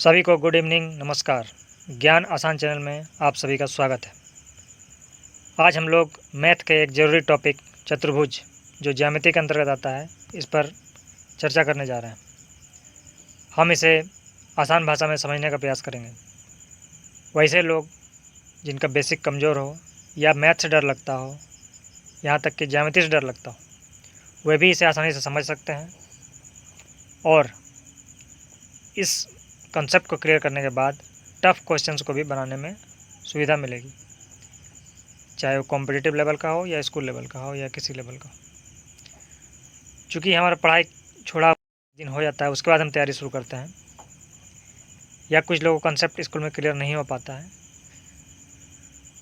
सभी को good evening, नमस्कार। ज्ञान आसान चैनल में आप सभी का स्वागत है। आज हम लोग मैथ के एक ज़रूरी टॉपिक चतुर्भुज जो ज्यामिति के अंतर्गत आता है, इस पर चर्चा करने जा रहे हैं। हम इसे आसान भाषा में समझने का प्रयास करेंगे। वैसे लोग जिनका बेसिक कमज़ोर हो या मैथ से डर लगता हो, यहाँ तक कि ज्यामिति से डर लगता हो, वे भी इसे आसानी से समझ सकते हैं और इस कंसेप्ट को क्लियर करने के बाद टफ क्वेश्चंस को भी बनाने में सुविधा मिलेगी, चाहे वो कॉम्पिटिटिव लेवल का हो या स्कूल लेवल का हो या किसी लेवल का हो। चूँकि हमारा पढ़ाई छोड़ा दिन हो जाता है, उसके बाद हम तैयारी शुरू करते हैं, या कुछ लोगों को कंसेप्ट स्कूल में क्लियर नहीं हो पाता है,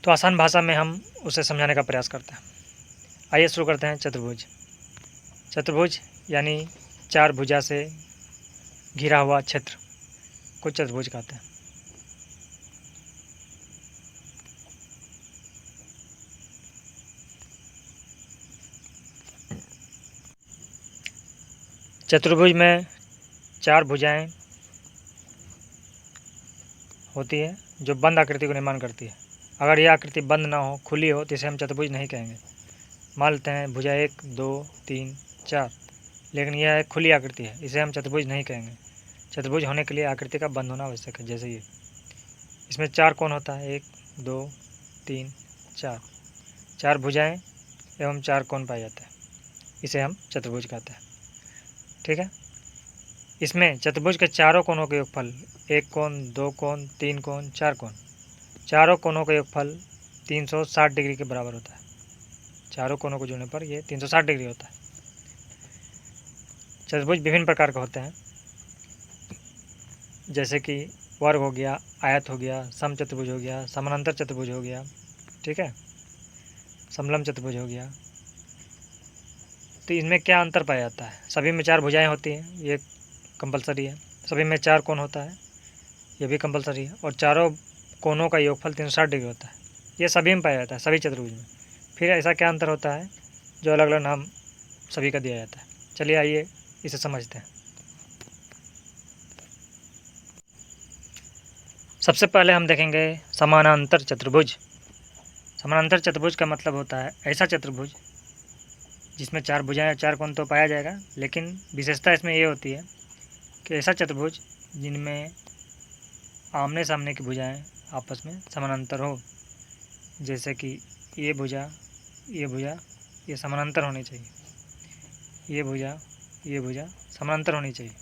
तो आसान भाषा में हम उसे समझाने का प्रयास करते हैं। आइए शुरू करते हैं। चतुर्भुज। चतुर्भुज यानी चार भुजा से घिरा हुआ क्षेत्र को चतुर्भुज कहते हैं। चतुर्भुज में चार भुजाएं होती है जो बंद आकृति को निर्माण करती है। अगर यह आकृति बंद ना हो, खुली हो, तो इसे हम चतुर्भुज नहीं कहेंगे। मान लेते हैं भुजा 1, 2, 3, 4, लेकिन यह एक खुली आकृति है, इसे हम चतुर्भुज नहीं कहेंगे। चतुर्भुज होने के लिए आकृति का बंद होना आवश्यक है। जैसे ये, इसमें चार कोण होता है, 1, 2, 3, 4, चार भुजाएं एवं चार कोण पाए जाते हैं, इसे हम चतुर्भुज कहते हैं। ठीक है। इसमें चतुर्भुज के चारों कोणों के योगफल, एक कोण, दो कोण, तीन कोण, चार कोण, चारों कोणों का योगफल 360 डिग्री के बराबर होता है। चारों कोणों को जोड़ने पर यह 360 डिग्री होता है। चतुर्भुज विभिन्न प्रकार के होते हैं, जैसे कि वर्ग हो गया, आयत हो गया, समचतुर्भुज हो गया, समानांतर चतुर्भुज हो गया, ठीक है, समलंब चतुर्भुज हो गया। तो इनमें क्या अंतर पाया जाता है? सभी में चार भुजाएं होती हैं, ये कंपलसरी है। सभी में चार कोण होता है, ये भी कंपलसरी है। और चारों कोणों का योगफल 360 डिग्री होता है, ये सभी में पाया जाता है, सभी चतुर्भुज में। फिर ऐसा क्या अंतर होता है जो अलग अलग नाम सभी का दिया जाता है? चलिए आइए इसे समझते हैं। सबसे पहले हम देखेंगे समानांतर चतुर्भुज। समानांतर चतुर्भुज का मतलब होता है ऐसा चतुर्भुज जिसमें चार भुजाएं और चार कोण तो पाया जाएगा, लेकिन विशेषता इसमें ये होती है कि ऐसा चतुर्भुज जिनमें आमने सामने की भुजाएं आपस में समानांतर हो। जैसे कि ये भुजा, ये भुजा, ये समानांतर होनी चाहिए, ये भुजा, ये भुजा समानांतर होनी चाहिए।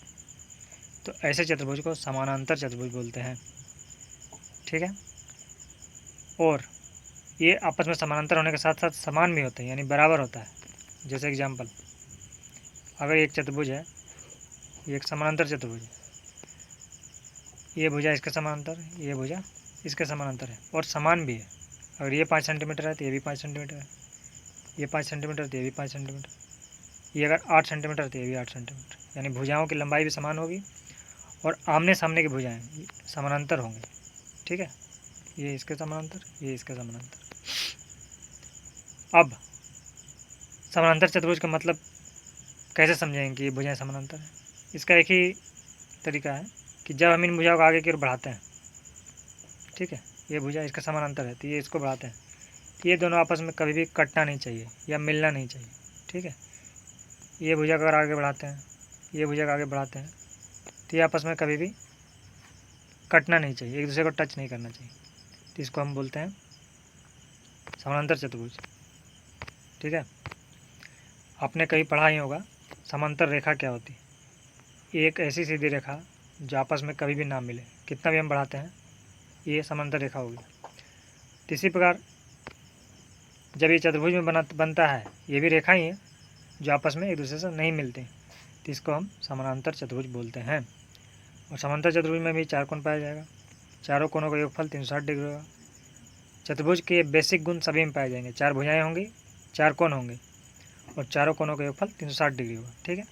तो ऐसे चतुर्भुज को समानांतर चतुर्भुज बोलते हैं। ठीक है। और ये आपस में समानांतर होने के साथ साथ समान भी होते हैं, यानी बराबर होता है। जैसे एग्जाम्पल, अगर एक चतुर्भुज है, ये एक समानांतर चतुर्भुज है, ये भुजा इसके समानांतर, ये भुजा इसके समानांतर है और समान भी है। अगर ये 5 सेंटीमीटर है तो ये भी 5 सेंटीमीटर है, ये 5 सेंटीमीटर तो ये भी 5 सेंटीमीटर, ये अगर 8 सेंटीमीटर तो ये भी 8 सेंटीमीटर, यानी भुजाओं की लंबाई भी समान होगी और आमने सामने की भुजाएं समानांतर होंगे। ठीक है, ये इसके समानांतर, ये इसके समानांतर। अब समानांतर चतुर्भुज का मतलब कैसे समझेंगे कि ये भुजाएं समानांतर है? इसका एक ही तरीका है कि जब हम इन भुजाओं को आगे की ओर बढ़ाते हैं, ठीक है, ये भुजा इसका समानांतर है तो ये इसको बढ़ाते हैं, ये दोनों आपस में कभी भी कटना नहीं चाहिए या मिलना नहीं चाहिए। ठीक है, ये भुजा को अगर आगे बढ़ाते हैं, ये भुजा को आगे बढ़ाते हैं, तो ये आपस में कभी भी कटना नहीं चाहिए, एक दूसरे को टच नहीं करना चाहिए। तो इसको हम बोलते हैं समानांतर चतुर्भुज। ठीक है। आपने कहीं पढ़ा ही होगा समांतर रेखा क्या होती है। एक ऐसी सीधी रेखा जो आपस में कभी भी ना मिले, कितना भी हम बढ़ाते हैं, ये समांतर रेखा होगी। तो इसी प्रकार जब ये चतुर्भुज में बनता है, ये भी रेखा ही है जो आपस में एक दूसरे से नहीं मिलती, तो इसको हम समानांतर चतुर्भुज बोलते हैं। और समांतर चतुर्भुज में भी चार कोण पाया जाएगा, चारों कोणों का योगफल 360 डिग्री होगा। चतुर्भुज के बेसिक गुण सभी में पाए जाएंगे, चार भुजाएं होंगी, चार कोण होंगे और चारों कोणों का योगफल 360 डिग्री होगा। ठीक है।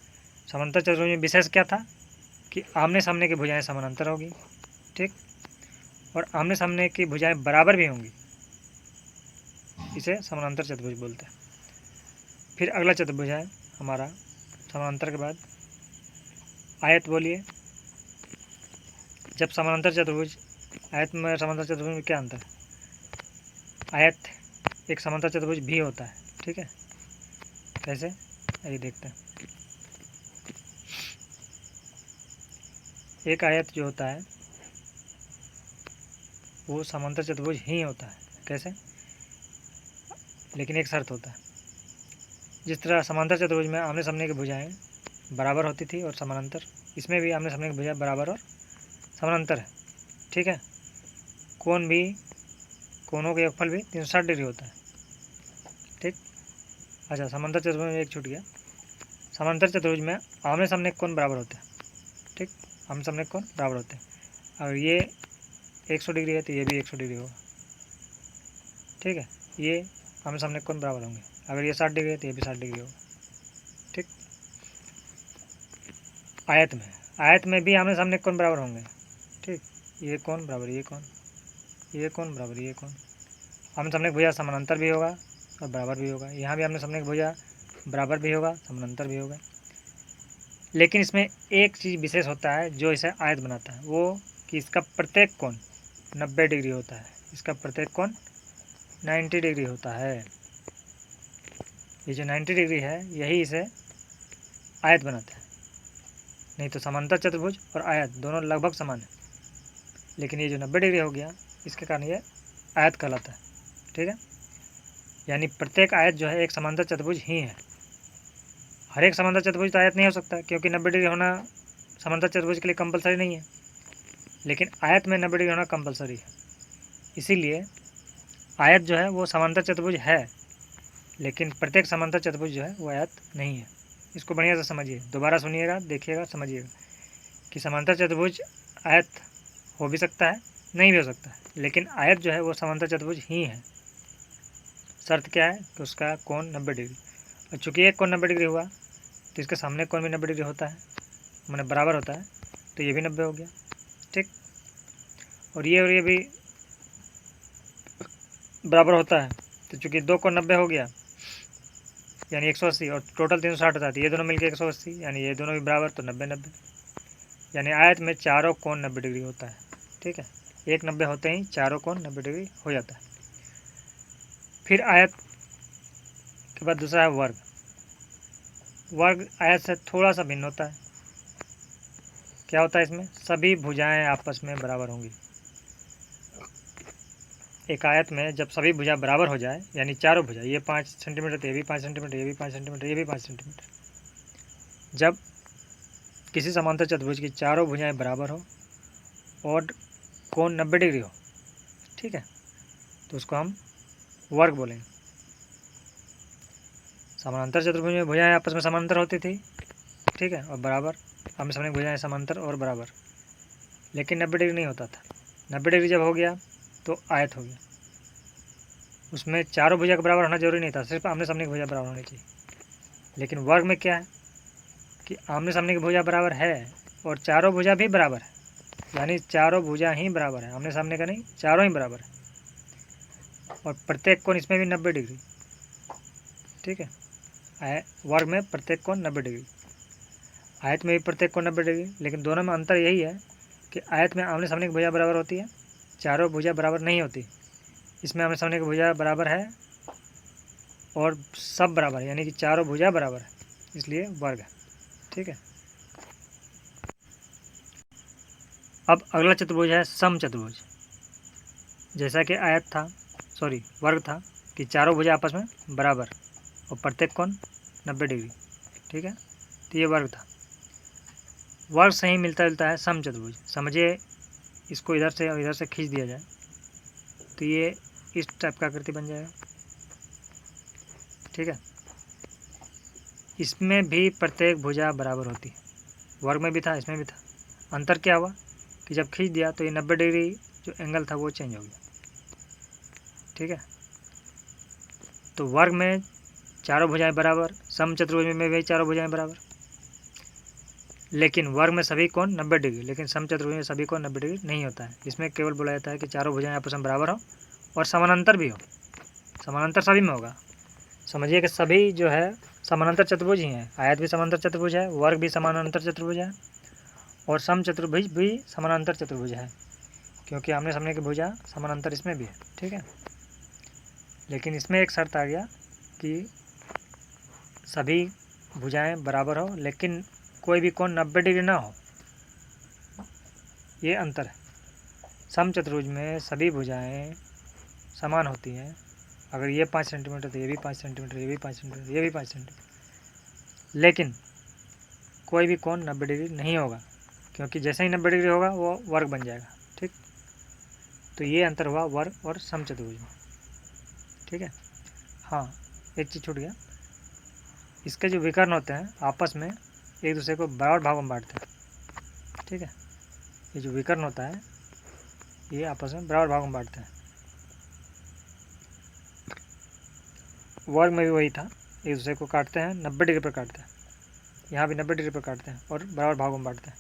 समांतर चतुर्भुज में विशेष क्या था कि आमने सामने की भुजाएं समानांतर होगी, ठीक, और आमने सामने की भुजाएं बराबर भी होंगी, इसे समानांतर चतुर्भुज बोलते हैं। फिर अगला चतुर्भुज है हमारा समानांतर के बाद आयत। बोलिए, जब समानांतर चतुर्भुज, आयत में समानांतर चतुर्भुज में क्या अंतर है? आयत एक समांतर चतुर्भुज भी होता है, ठीक है। कैसे, आइए देखते हैं। एक आयत जो होता है वो समांतर चतुर्भुज ही होता है। कैसे? लेकिन एक शर्त होता है। जिस तरह समांतर चतुर्भुज में आमने सामने की भुजाएं बराबर होती थी और समानांतर, इसमें भी आमने सामने की भुजाएं बराबर और समानांतर है, ठीक है। कोण भी, कोणों का योगफल भी 360 डिग्री होता है, ठीक। अच्छा, समांतर चतुर्भुज में एक छूट गया। समांतर चतुर्भुज में आमने सामने के कोण बराबर होते हैं, ठीक। आमने सामने के कोण बराबर होते हैं। और ये 100 डिग्री है तो ये भी 100 डिग्री होगा, ठीक है। ये आमने सामने के कोण बराबर होंगे। अगर ये 60 डिग्री है तो ये भी 60 डिग्री होगा, ठीक। आयत में भी आमने सामने के कोण बराबर होंगे, ठीक। ये कोण बराबर ये कोण, ये कोण बराबर ये कोण। आमने सामने की भुजा समानांतर भी होगा और बराबर भी होगा। यहाँ भी आमने सामने की भुजा बराबर भी होगा, समानांतर भी होगा। लेकिन इसमें एक चीज़ विशेष होता है जो इसे आयत बनाता है, वो कि इसका प्रत्येक कोण 90 डिग्री होता है। इसका प्रत्येक कोण 90 डिग्री होता है। ये जो 90 डिग्री है यही इसे आयत बनाता है। नहीं तो समांतर चतुर्भुज और आयत दोनों लगभग समान है, लेकिन ये जो 90 डिग्री हो गया इसके कारण ये आयत कहलाता है, ठीक है। यानी प्रत्येक आयत जो है एक समांतर चतुर्भुज ही है। हर एक समांतर चतुर्भुज तो आयत नहीं हो सकता, क्योंकि 90 डिग्री होना समांतर चतुर्भुज के लिए कंपलसरी नहीं है, लेकिन आयत में 90 डिग्री होना कंपलसरी है। इसीलिए आयत जो है वो समांतर चतुर्भुज है, लेकिन प्रत्येक समांतर चतुर्भुज जो है वो आयत नहीं है। इसको बढ़िया से समझिए, दोबारा सुनिएगा, देखिएगा, समझिएगा कि समांतर चतुर्भुज आयत हो भी सकता है, नहीं भी हो सकता है, लेकिन आयत जो है वो समांतर चतुर्भुज ही है। शर्त क्या है कि उसका कोण 90 डिग्री। और चूँकि एक कोण 90 डिग्री हुआ तो इसके सामने कोण भी 90 डिग्री होता है, मैंने बराबर होता है, तो ये भी 90 हो गया, ठीक। और ये भी बराबर होता है, तो चूँकि दो कोण 90 हो गया यानी 180 और टोटल 360 होता है, तो ये दोनों मिलकर 180, यानी ये दोनों भी बराबर, तो 90-90। यानी आयत में चारों कोण 90 डिग्री होता है, ठीक है। एक 90 होते ही चारों कोण 90 डिग्री हो जाता है। फिर आयत के बाद दूसरा है वर्ग। वर्ग आयत से थोड़ा सा भिन्न होता है। क्या होता है इसमें? सभी भुजाएं आपस में बराबर होंगी। एक आयत में जब सभी भुजा बराबर हो जाए, यानी चारों भुजा, ये 5 सेंटीमीटर तो ये भी 5 सेंटीमीटर, ये भी 5 सेंटीमीटर, ये भी 5 सेंटीमीटर, जब किसी समांतर चतुर्भुज की चारों भुजाएं बराबर हो और कोण 90 डिग्री हो, ठीक है, तो उसको हम वर्ग बोलेंगे। समानांतर चतुर्भुज में भुजाएं आपस में समांतर होती थी, ठीक है, और बराबर, आमने सामने भुजाएं समांतर और बराबर, लेकिन 90 डिग्री नहीं होता था। 90 डिग्री जब हो गया तो आयत हो गया। उसमें चारों भुजा के बराबर होना जरूरी नहीं था, सिर्फ आमने सामने की भुजा बराबर होनी चाहिए। लेकिन वर्ग में क्या है कि आमने सामने की भुजा बराबर है और चारों भुजा भी बराबर है, यानी चारों भुजा ही बराबर है, आमने सामने का नहीं, चारों ही बराबर है। और प्रत्येक कोण इसमें भी 90 डिग्री, ठीक है। वर्ग में प्रत्येक कोण 90 डिग्री, आयत में भी प्रत्येक कोण 90 डिग्री, लेकिन दोनों में अंतर यही है कि आयत में आमने सामने की भुजा बराबर होती है, चारों भुजा बराबर नहीं होती। इसमें आमने सामने की भुजा बराबर है और सब बराबर है, यानी कि चारों भुजा बराबर है, इसलिए वर्ग है, ठीक है। अब अगला चतुर्भुज है सम चतुर्भुज। जैसा कि आयत था, सॉरी वर्ग था कि चारों भुजा आपस में बराबर और प्रत्येक कोण 90 डिग्री, ठीक है, तो ये वर्ग था। वर्ग से ही मिलता जुलता है सम चतुर्भुज। समझिए, इसको इधर से और इधर से खींच दिया जाए तो ये इस टाइप का आकृति बन जाएगा, ठीक है। इसमें भी प्रत्येक भुजा बराबर होती है, वर्ग में भी था, इसमें भी था। अंतर क्या हुआ कि जब खींच दिया तो ये 90 डिग्री जो एंगल था वो चेंज हो गया, ठीक है। तो वर्ग में चारों भुजाएं बराबर, सम चतुर्भुज में भी चारों भुजाएं बराबर, लेकिन वर्ग में सभी कोण 90 डिग्री, लेकिन सम चतुर्भुज में सभी कोण 90 डिग्री नहीं होता है। इसमें केवल बोला जाता है कि चारों भुजाएं आपस में बराबर हो और समानांतर भी हो। समानांतर सभी में होगा। समझिए कि सभी जो है समानांतर चतुर्भुज ही हैं। आयत भी समानांतर चतुर्भुज है, वर्ग भी समानांतर चतुर्भुज है, और समचतुर्भुज भी समानांतर चतुर्भुज है, क्योंकि आमने सामने की भुजा समानांतर इसमें भी है। ठीक है, लेकिन इसमें एक शर्त आ गया कि सभी भुजाएं बराबर हो, लेकिन कोई भी कोण 90 डिग्री ना हो। ये अंतर है। समचतुर्भुज में सभी भुजाएं समान होती हैं। अगर ये 5 सेंटीमीटर तो ये भी 5 सेंटीमीटर, ये भी 5 सेंटीमीटर, ये भी 5 सेंटीमीटर, लेकिन कोई भी कोण 90 डिग्री नहीं होगा, क्योंकि जैसे ही 90 डिग्री होगा वो वर्ग बन जाएगा। ठीक, तो ये अंतर हुआ वर्ग और समचतुर्भुज में। ठीक है, हाँ एक चीज़ छूट गया, इसके जो विकर्ण होते हैं आपस में एक दूसरे को बराबर भागों में बांटते हैं। ठीक है, ये जो विकर्ण होता है ये आपस में बराबर भागों में बांटते हैं। वर्ग में भी वही था, एक दूसरे को काटते हैं, 90 डिग्री पर काटते हैं, यहाँ भी 90 डिग्री पर काटते हैं और बराबर भागों में बांटते हैं।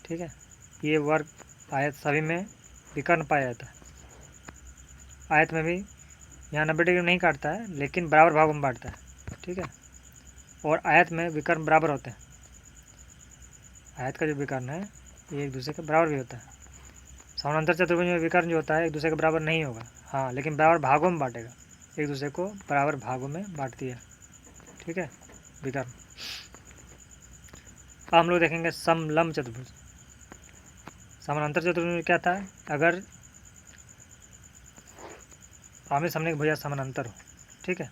ठीक है, ये वर्ग आयत सभी में विकर्ण पाया जाता है। आयत में भी यहाँ 90 डिग्री नहीं काटता है, लेकिन बराबर भागों में बांटता है। ठीक है, और आयत में विकर्ण बराबर होते हैं। आयत का जो विकर्ण है ये एक दूसरे के बराबर भी होता है। समानांतर चतुर्भुज में विकर्ण जो होता है एक दूसरे के बराबर नहीं होगा, हाँ, लेकिन बराबर भागों में बांटेगा, एक दूसरे को बराबर भागों में बांटती है। ठीक है, विकर्ण। अब हम लोग देखेंगे समलंब चतुर्भुज। समानांतर चतुर्भुज में क्या था, अगर आमने सामने की भुजा समानांतर हो। ठीक है,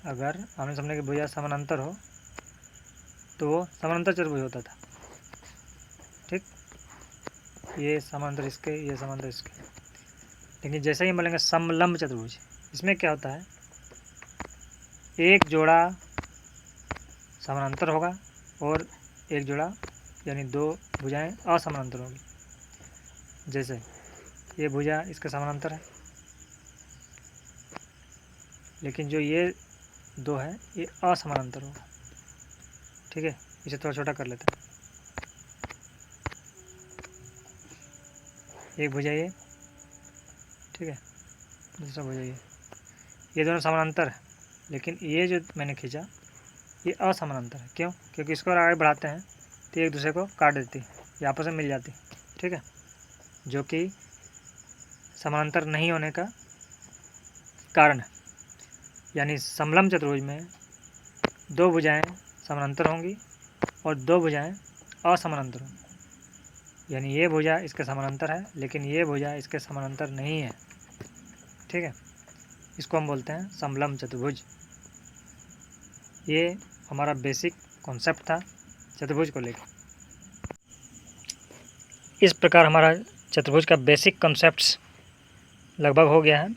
अगर आमने सामने की भुजा समानांतर हो तो वो समानांतर चतुर्भुज होता था। ठीक, ये समांतर इसके, ये समांतर इसके। लेकिन जैसे ही हम बोलेंगे समलंब चतुर्भुज, इसमें क्या होता है, एक जोड़ा समानांतर होगा और एक जोड़ा यानी दो भुजाएं असमानांतर होगी। जैसे ये भुजा इसके समानांतर है, लेकिन जो ये दो है ये असमानांतर होगा। ठीक है, इसे थोड़ा छोटा कर लेते हैं। एक भुजा ये, ठीक है, दूसरा भुजा ये दोनों समानांतर है, लेकिन ये जो मैंने खींचा ये असमानांतर है। क्यों? क्योंकि इसको आगे बढ़ाते हैं तो एक दूसरे को काट देती है, ये आपस में मिल जाती है। ठीक है, जो कि समानांतर नहीं होने का कारण है। यानी समलंब चतुर्भुज में दो भुजाएं समानांतर होंगी और दो भुजाएं असमानांतर होंगी। यानी ये भुजा इसके समानांतर है, लेकिन ये भुजा इसके समानांतर नहीं है। ठीक है, इसको हम बोलते हैं समलंब चतुर्भुज। ये हमारा बेसिक कॉन्सेप्ट था चतुर्भुज को लेकर। इस प्रकार हमारा चतुर्भुज का बेसिक कॉन्सेप्ट्स लगभग हो गया है।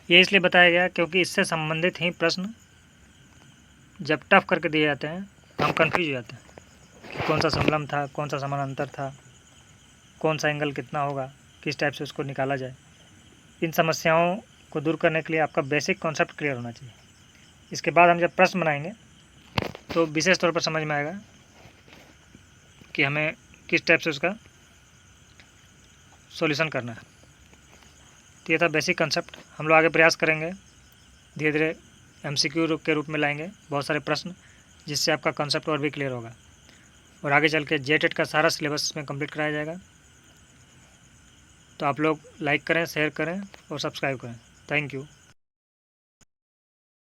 ये इसलिए बताया गया क्योंकि इससे संबंधित ही प्रश्न जब टफ करके दिए जाते हैं तो हम कन्फ्यूज हो जाते हैं कि कौन सा समलंब था, कौन सा समानांतर था, कौन सा एंगल कितना होगा, किस टाइप से उसको निकाला जाए। इन समस्याओं को दूर करने के लिए आपका बेसिक कॉन्सेप्ट क्लियर होना चाहिए। इसके बाद हम जब प्रश्न बनाएंगे तो विशेष तौर पर समझ में आएगा कि हमें किस टाइप से उसका सॉल्यूशन करना है। तो ये था बेसिक कंसेप्ट। हम लोग आगे प्रयास करेंगे, धीरे धीरे MCQ के रूप में लाएंगे बहुत सारे प्रश्न, जिससे आपका कंसेप्ट और भी क्लियर होगा और आगे चल के JTET का सारा सिलेबस इसमें कंप्लीट कराया जाएगा। तो आप लोग लाइक करें, शेयर करें और सब्सक्राइब करें। Thank you.